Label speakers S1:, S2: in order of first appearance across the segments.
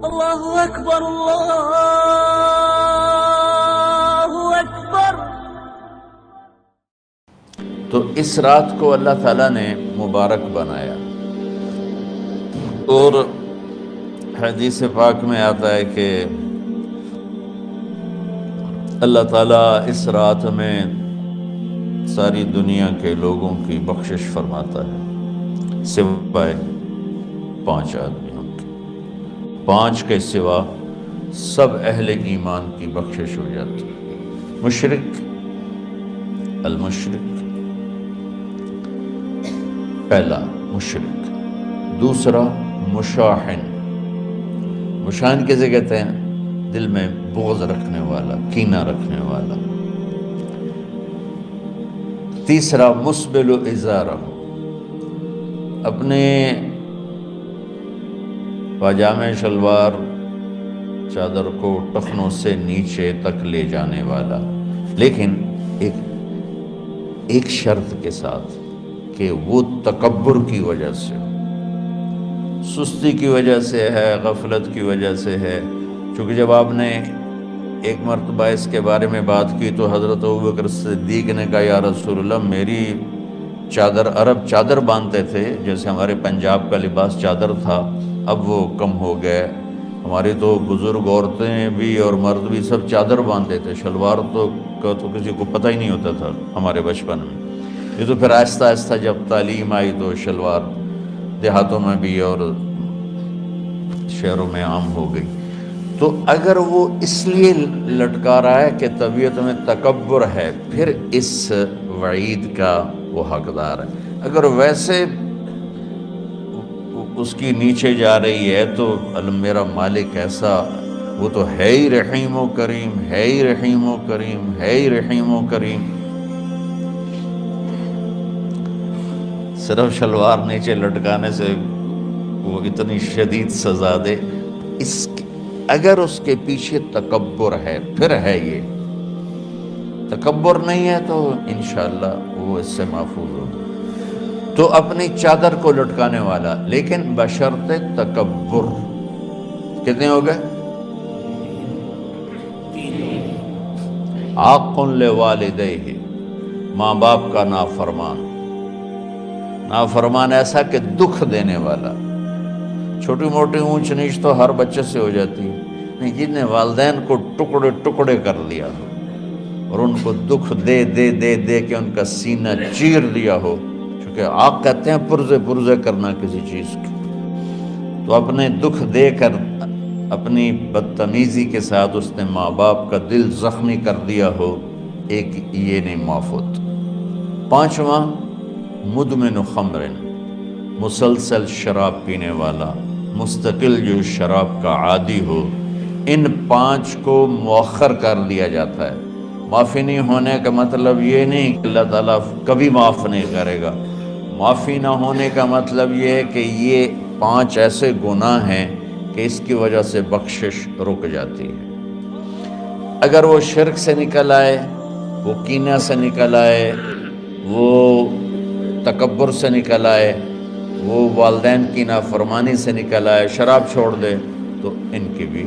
S1: اللہ اکبر اللہ اکبر۔
S2: تو اس رات کو اللہ تعالیٰ نے مبارک بنایا، اور حدیث پاک میں آتا ہے کہ اللہ تعالیٰ اس رات میں ساری دنیا کے لوگوں کی بخشش فرماتا ہے سوائے 5 آدمیوں کی۔ 5 کے سوا سب اہل ایمان کی بخشش ہو جاتی ہے۔ مشرک، المشرک، پہلا مشرک، دوسرا مشاحن، مشاحن کسے کہتے ہیں؟ دل میں بغض رکھنے والا، کینہ رکھنے والا۔ تیسرا مسبل ازارہ، اپنے پاجامے شلوار چادر کو ٹخنوں سے نیچے تک لے جانے والا، لیکن ایک شرط کے ساتھ کہ وہ تکبر کی وجہ سے، سستی کی وجہ سے ہے، غفلت کی وجہ سے ہے۔ چونکہ جب آپ نے ایک مرتبہ اس کے بارے میں بات کی تو حضرت ابوبکر صدیق نے کہا یا رسول اللہ، میری چادر، عرب چادر باندھتے تھے جیسے ہمارے پنجاب کا لباس چادر تھا، اب وہ کم ہو گئے۔ ہماری تو بزرگ عورتیں بھی اور مرد بھی سب چادر باندھتے تھے، شلوار تو کسی کو پتہ ہی نہیں ہوتا تھا ہمارے بچپن میں۔ یہ تو پھر آہستہ آہستہ جب تعلیم آئی تو شلوار دیہاتوں میں بھی اور شہروں میں عام ہو گئی۔ تو اگر وہ اس لیے لٹکا رہا ہے کہ طبیعت میں تکبر ہے، پھر اس وعید کا وہ حقدار ہے۔ اگر ویسے اس کی نیچے جا رہی ہے تو میرا مالک ایسا، وہ تو ہے ہی رحیم و کریم، ہے ہی رحیم و کریم، ہے ہی رحیم و کریم۔ صرف شلوار نیچے لٹکانے سے وہ اتنی شدید سزا دے، اگر اس کے پیچھے تکبر ہے پھر ہے۔ یہ تکبر نہیں ہے تو انشاءاللہ وہ اس سے محفوظ ہوگا۔ تو اپنی چادر کو لٹکانے والا، لیکن بشرط تکبر۔ کتنے ہو گئے؟ عاق لوالدیہ، ماں باپ کا نافرمان۔ نافرمان ایسا کہ دکھ دینے والا۔ چھوٹی موٹی اونچ نیچ تو ہر بچے سے ہو جاتی ہے، نہیں، جن نے والدین کو ٹکڑے ٹکڑے کر دیا ہو اور ان کو دکھ دے دے دے دے کے ان کا سینہ چیر دیا ہو، چونکہ آپ کہتے ہیں پرزے پرزے کرنا کسی چیز کی، تو اپنے دکھ دے کر، اپنی بدتمیزی کے ساتھ اس نے ماں باپ کا دل زخمی کر دیا ہو، ایک یہ نہیں معاف ہوتا۔ 5واں مدمن خمر، مسلسل شراب پینے والا، مستقل جو شراب کا عادی ہو۔ ان 5 کو مؤخر کر دیا جاتا ہے۔ معافی نہیں ہونے کا مطلب یہ نہیں کہ اللہ تعالیٰ کبھی معاف نہیں کرے گا۔ معافی نہ ہونے کا مطلب یہ ہے کہ یہ 5 ایسے گناہ ہیں کہ اس کی وجہ سے بخشش رک جاتی ہے۔ اگر وہ شرک سے نکل آئے، وہ کینہ سے نکل آئے، وہ تکبر سے نکل آئے، وہ والدین کی نافرمانی سے نکل آئے، شراب چھوڑ دے، تو ان کی بھی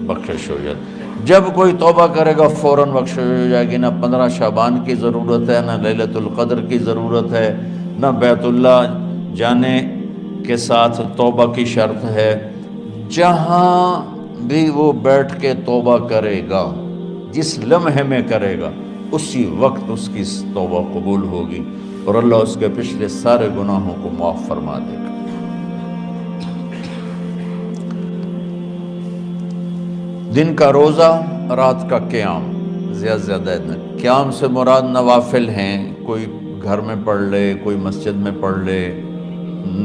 S2: بخشش ہو جاتی۔ جب کوئی توبہ کرے گا فوراً بخشش ہو جائے گی۔ نہ 15 شعبان کی ضرورت ہے، نہ لیلۃ القدر کی ضرورت ہے، نہ بیت اللہ جانے کے ساتھ توبہ کی شرط ہے۔ جہاں بھی وہ بیٹھ کے توبہ کرے گا، جس لمحے میں کرے گا، اسی وقت اس کی توبہ قبول ہوگی اور اللہ اس کے پچھلے سارے گناہوں کو معاف فرما دے گا۔ دن کا روزہ، رات کا قیام، زیادہ قیام سے مراد نوافل ہیں، کوئی گھر میں پڑھ لے، کوئی مسجد میں پڑھ لے۔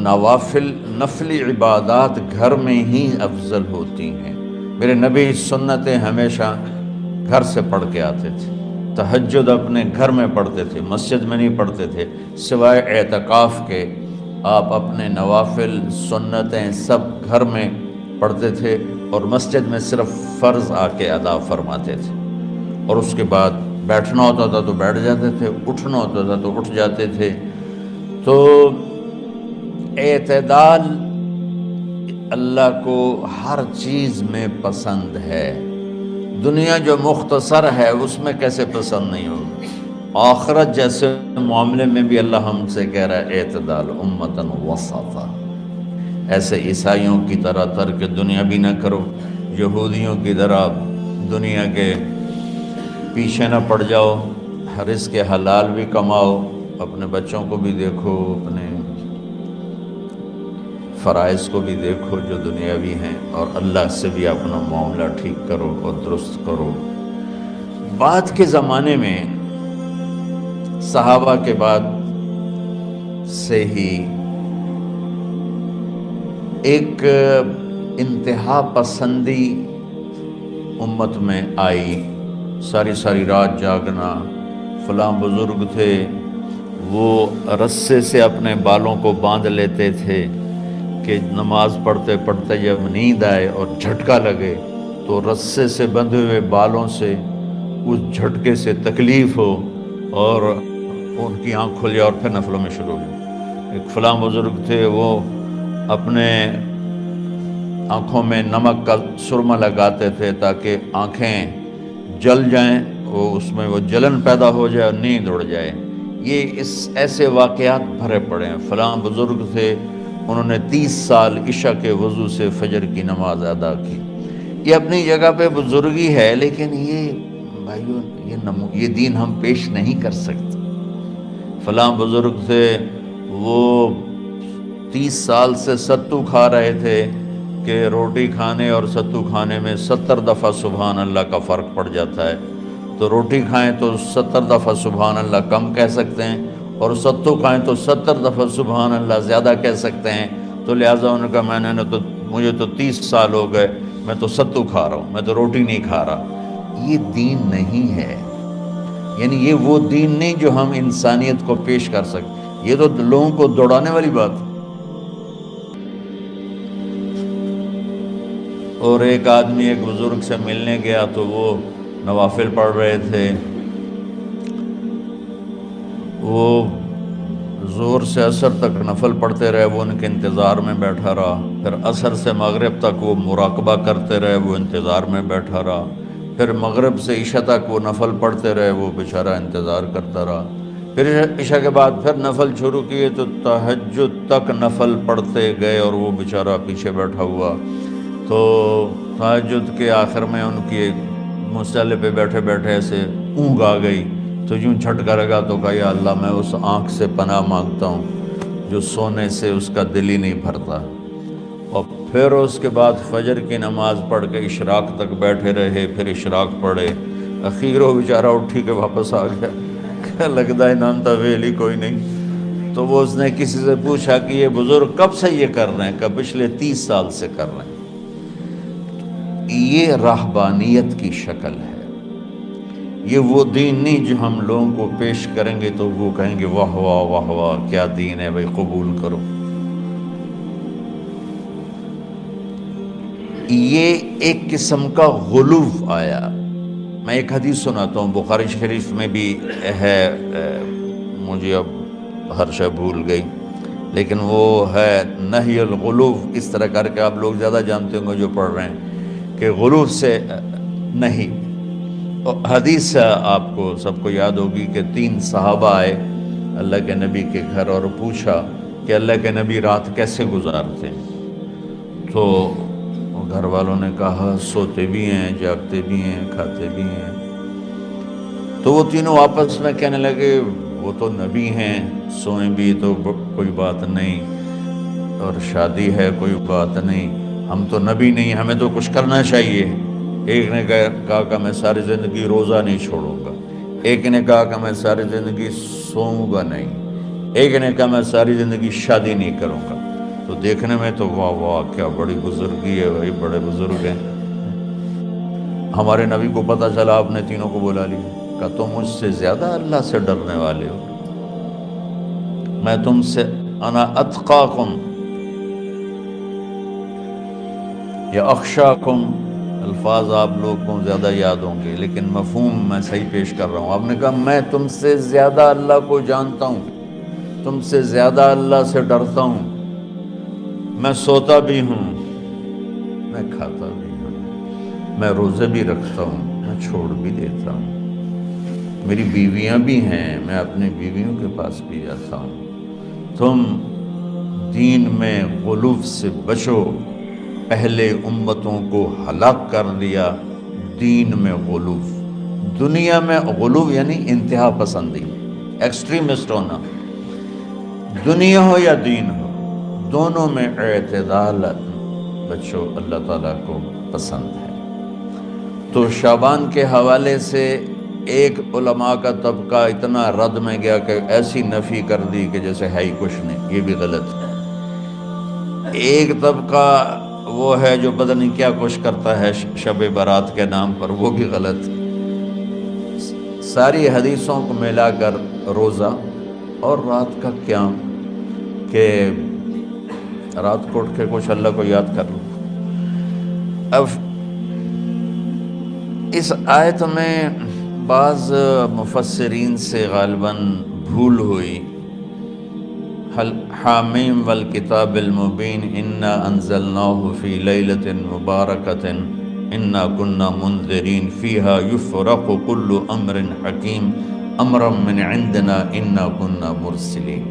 S2: نوافل، نفلی عبادات گھر میں ہی افضل ہوتی ہیں۔ میرے نبی سنتیں ہمیشہ گھر سے پڑھ کے آتے تھے۔ تہجد اپنے گھر میں پڑھتے تھے، مسجد میں نہیں پڑھتے تھے، سوائے اعتکاف کے۔ آپ اپنے نوافل، سنتیں سب گھر میں پڑھتے تھے اور مسجد میں صرف فرض آ کے ادا فرماتے تھے، اور اس کے بعد بیٹھنا ہوتا تھا تو بیٹھ جاتے تھے، اٹھنا ہوتا تھا تو اٹھ جاتے تھے۔ تو اعتدال اللہ کو ہر چیز میں پسند ہے، دنیا جو مختصر ہے اس میں کیسے پسند نہیں ہوگی؟ آخرت جیسے معاملے میں بھی اللہ ہم سے کہہ رہا ہے اعتدال، امتن وسطا، ایسے عیسائیوں کی طرح ترک دنیا بھی نہ کرو، یہودیوں کی طرح دنیا کے پیچھے نہ پڑ جاؤ، رزق حلال بھی کماؤ، اپنے بچوں کو بھی دیکھو، اپنے فرائض کو بھی دیکھو جو دنیاوی ہیں، اور اللہ سے بھی اپنا معاملہ ٹھیک کرو اور درست کرو۔ بعد کے زمانے میں صحابہ کے بعد سے ہی ایک انتہا پسندی امت میں آئی، ساری ساری رات جاگنا، فلاں بزرگ تھے وہ رسے سے اپنے بالوں کو باندھ لیتے تھے کہ نماز پڑھتے پڑھتے جب نیند آئے اور جھٹکا لگے تو رسے سے بندھے ہوئے بالوں سے اس جھٹکے سے تکلیف ہو اور ان کی آنکھ کھل جائے اور پھر نفلوں میں شروع ہو۔ ایک فلاں بزرگ تھے وہ اپنے آنکھوں میں نمک کا سرما لگاتے تھے تاکہ آنکھیں جل جائیں، اس میں وہ جلن پیدا ہو جائے اور نیند اڑ جائے۔ یہ ایسے واقعات بھرے پڑے ہیں۔ فلاں بزرگ تھے انہوں نے 30 سال عشاء کے وضو سے فجر کی نماز ادا کی۔ یہ اپنی جگہ پہ بزرگی ہے، لیکن یہ بھائیو یہ دین ہم پیش نہیں کر سکتے۔ فلاں بزرگ تھے وہ 30 سال سے ستو کھا رہے تھے کہ روٹی کھانے اور ستو کھانے میں 70 دفعہ سبحان اللہ کا فرق پڑ جاتا ہے، تو روٹی کھائیں تو 70 دفعہ سبحان اللہ کم کہہ سکتے ہیں، اور ستو کھائیں تو 70 دفعہ سبحان اللہ زیادہ کہہ سکتے ہیں۔ تو لہٰذا انہوں نے کہا مجھے تو 30 سال ہو گئے، میں تو ستو کھا رہا ہوں، میں تو روٹی نہیں کھا رہا۔ یہ دین نہیں ہے، یعنی یہ وہ دین نہیں جو ہم انسانیت کو پیش کر سکتے، یہ تو لوگوں کو دوڑانے والی بات۔ اور ایک آدمی ایک بزرگ سے ملنے گیا تو وہ نوافل پڑھ رہے تھے، وہ زور سے عصر تک نفل پڑھتے رہے، وہ ان کے انتظار میں بیٹھا رہا، پھر عصر سے مغرب تک وہ مراقبہ کرتے رہے، وہ انتظار میں بیٹھا رہا، پھر مغرب سے عشاء تک وہ نفل پڑھتے رہے، وہ بیچارہ انتظار کرتا رہا، پھر عشاء کے بعد پھر نفل شروع کیے تو تہجد تک نفل پڑھتے گئے اور وہ بیچارہ پیچھے بیٹھا ہوا۔ تو تہجد کے آخر میں ان کی مصلی پہ بیٹھے بیٹھے ایسے اونگ آ گئی، تو یوں جھٹکا لگا تو کہا یا اللہ میں اس آنکھ سے پناہ مانگتا ہوں جو سونے سے اس کا دل ہی نہیں بھرتا۔ اور پھر اس کے بعد فجر کی نماز پڑھ کے اشراق تک بیٹھے رہے، پھر اشراق پڑھے، اخیر وہ بیچارہ اٹھی کے واپس آ گیا کہ لگتا ہے نانتا ویلی کوئی نہیں۔ تو وہ اس نے کسی سے پوچھا کہ یہ بزرگ کب سے یہ کر رہے ہیں؟ کہ پچھلے 30 سال سے کر رہے ہیں۔ یہ راہبانیت کی شکل ہے، یہ وہ دین نہیں جو ہم لوگوں کو پیش کریں گے تو وہ کہیں گے واہ واہ واہ واہ کیا دین ہے بھائی، قبول کرو۔ یہ ایک قسم کا غلو آیا۔ میں ایک حدیث سناتا ہوں، بخاری شریف میں بھی ہے، مجھے اب ہر شے بھول گئی، لیکن وہ ہے نہی الغلو، اس طرح کر کے آپ لوگ زیادہ جانتے ہوں گے جو پڑھ رہے ہیں کہ غلو سے نہیں۔ حدیث آپ کو سب کو یاد ہوگی کہ 3 صحابہ آئے اللہ کے نبی کے گھر اور پوچھا کہ اللہ کے نبی رات کیسے گزارتے ہیں؟ تو گھر والوں نے کہا سوتے بھی ہیں، جاگتے بھی ہیں، کھاتے بھی ہیں۔ تو وہ تینوں آپس میں کہنے لگے وہ تو نبی ہیں، سوئیں بھی تو کوئی بات نہیں، اور شادی ہے کوئی بات نہیں، ہم تو نبی نہیں، ہمیں تو کچھ کرنا چاہیے۔ ایک نے کہا کہ میں ساری زندگی روزہ نہیں چھوڑوں گا، ایک نے کہا کہ میں ساری زندگی سوؤں گا نہیں، ایک نے کہا میں ساری زندگی شادی نہیں کروں گا۔ تو دیکھنے میں تو واہ واہ کیا بڑی بزرگی ہے بھائی، بڑے بزرگ ہیں۔ ہمارے نبی کو پتہ چلا، آپ نے تینوں کو بلا لیا، کہ تم مجھ سے زیادہ اللہ سے ڈرنے والے ہو، میں تم سے انا اتقاکم یا اخشاکم، الفاظ آپ لوگ کو زیادہ یاد ہوں گے لیکن مفہوم میں صحیح پیش کر رہا ہوں۔ آپ نے کہا میں تم سے زیادہ اللہ کو جانتا ہوں، تم سے زیادہ اللہ سے ڈرتا ہوں، میں سوتا بھی ہوں، میں کھاتا بھی ہوں، میں روزے بھی رکھتا ہوں، میں چھوڑ بھی دیتا ہوں، میری بیویاں بھی ہیں، میں اپنی بیویوں کے پاس بھی جاتا ہوں۔ تم دین میں غلو سے بچو، پہلے امتوں کو ہلاک کر دیا دین میں غلو۔ دنیا میں غلو یعنی انتہا پسندی، ایکسٹریمسٹ ہونا، دنیا ہو یا دین ہو، دونوں میں اعتدال بچو، اللہ تعالیٰ کو پسند ہے۔ تو شعبان کے حوالے سے ایک علماء کا طبقہ اتنا رد میں گیا کہ ایسی نفی کر دی کہ جیسے ہے ہی کچھ نہیں، یہ بھی غلط ہے۔ ایک طبقہ وہ ہے جو پتہ نہیں کیا کچھ کرتا ہے شب برات کے نام پر، وہ بھی غلط۔ ساری حدیثوں کو ملا کر روزہ اور رات کا قیام، کہ رات کو اٹھ کے کچھ اللہ کو یاد کر لو۔ اب اس آیت میں بعض مفسرین سے غالباً بھول ہوئی، حامیم والکتاب المبین انا انزلناہ فی لیلۃ مبارکۃ انا کنا منذرین فیہا یفرق کل امر حکیم امرا من عندنا انا کنا مرسلین۔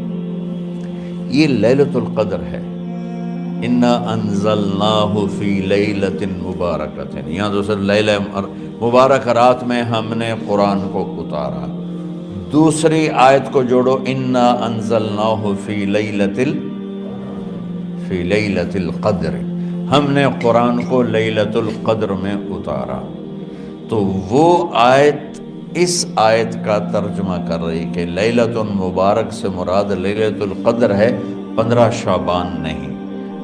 S2: یہ لیلۃ القدر ہے، انا انزلناہ فی لیلۃ مبارکۃ، یہاں دوسرا لیلہ مبارک رات میں ہم نے قرآن کو اتارا۔ دوسری آیت کو جوڑو، انا انزلناہ فی لیلۃ القدر، ہم نے قرآن کو لیلۃ القدر میں اتارا۔ تو وہ آیت اس آیت کا ترجمہ کر رہی کہ لیلۃ مبارک سے مراد لیلۃ القدر ہے، 15 شعبان نہیں۔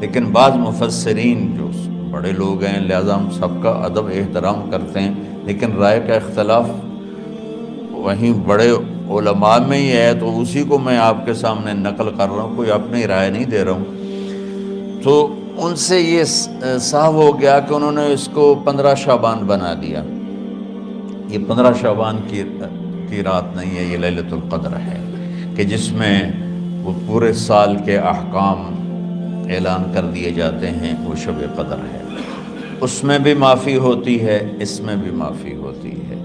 S2: لیکن بعض مفسرین جو بڑے لوگ ہیں، لہذا ہم سب کا ادب احترام کرتے ہیں، لیکن رائے کا اختلاف وہیں بڑے علماء میں ہی ہے، تو اسی کو میں آپ کے سامنے نقل کر رہا ہوں، کوئی اپنی رائے نہیں دے رہا ہوں۔ تو ان سے یہ صاف ہو گیا کہ انہوں نے اس کو 15 شعبان بنا دیا۔ یہ 15 شعبان کی رات نہیں ہے، یہ لیلۃ القدر ہے، کہ جس میں وہ پورے سال کے احکام اعلان کر دیے جاتے ہیں، وہ شب قدر ہے۔ اس میں بھی معافی ہوتی ہے، اس میں بھی معافی ہوتی ہے،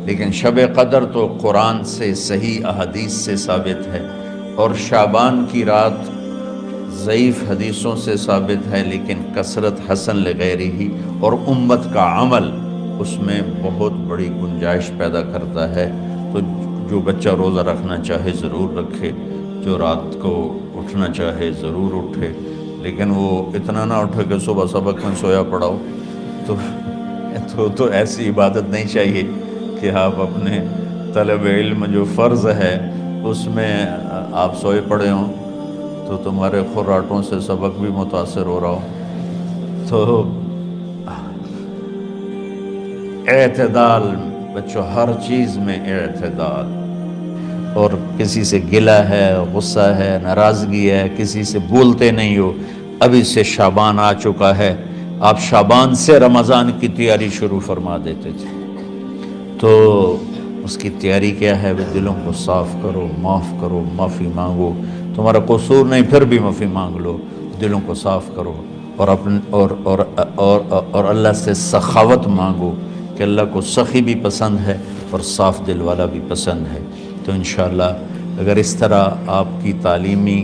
S2: لیکن شب قدر تو قرآن سے، صحیح احادیث سے ثابت ہے، اور شعبان کی رات ضعیف حدیثوں سے ثابت ہے، لیکن کثرت حسن لغیرہ اور امت کا عمل اس میں بہت بڑی گنجائش پیدا کرتا ہے۔ تو جو بچہ روزہ رکھنا چاہے ضرور رکھے، جو رات کو اٹھنا چاہے ضرور اٹھے، لیکن وہ اتنا نہ اٹھے کہ صبح سبق میں سویا پڑا ہو۔ تو ایسی عبادت نہیں چاہیے کہ آپ اپنے طلب علم جو فرض ہے اس میں آپ سوئے پڑے ہوں، تو تمہارے خراٹوں سے سبق بھی متاثر ہو رہا ہو۔ تو اعتدال بچوں، ہر چیز میں اعتدال، اور کسی سے گلہ ہے، غصہ ہے، ناراضگی ہے، کسی سے بولتے نہیں ہو۔ ابھی سے شعبان آ چکا ہے، آپ شعبان سے رمضان کی تیاری شروع فرما دیتے تھے، تو اس کی تیاری کیا ہے؟ وہ دلوں کو صاف کرو، معاف کرو، معافی مانگو، تمہارا قصور نہیں پھر بھی معافی مانگ لو، دلوں کو صاف کرو، اور اللہ سے سخاوت مانگو، کہ اللہ کو سخی بھی پسند ہے اور صاف دل والا بھی پسند ہے۔ تو انشاءاللہ اگر اس طرح آپ کی تعلیمی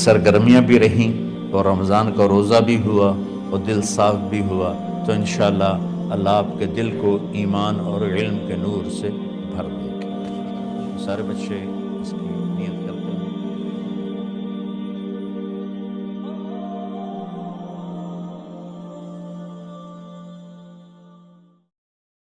S2: سرگرمیاں بھی رہیں اور رمضان کا روزہ بھی ہوا اور دل صاف بھی ہوا، تو انشاءاللہ اللہ آپ کے دل کو ایمان اور علم کے نور سے بھر دے گا۔ سارے بچے اس کی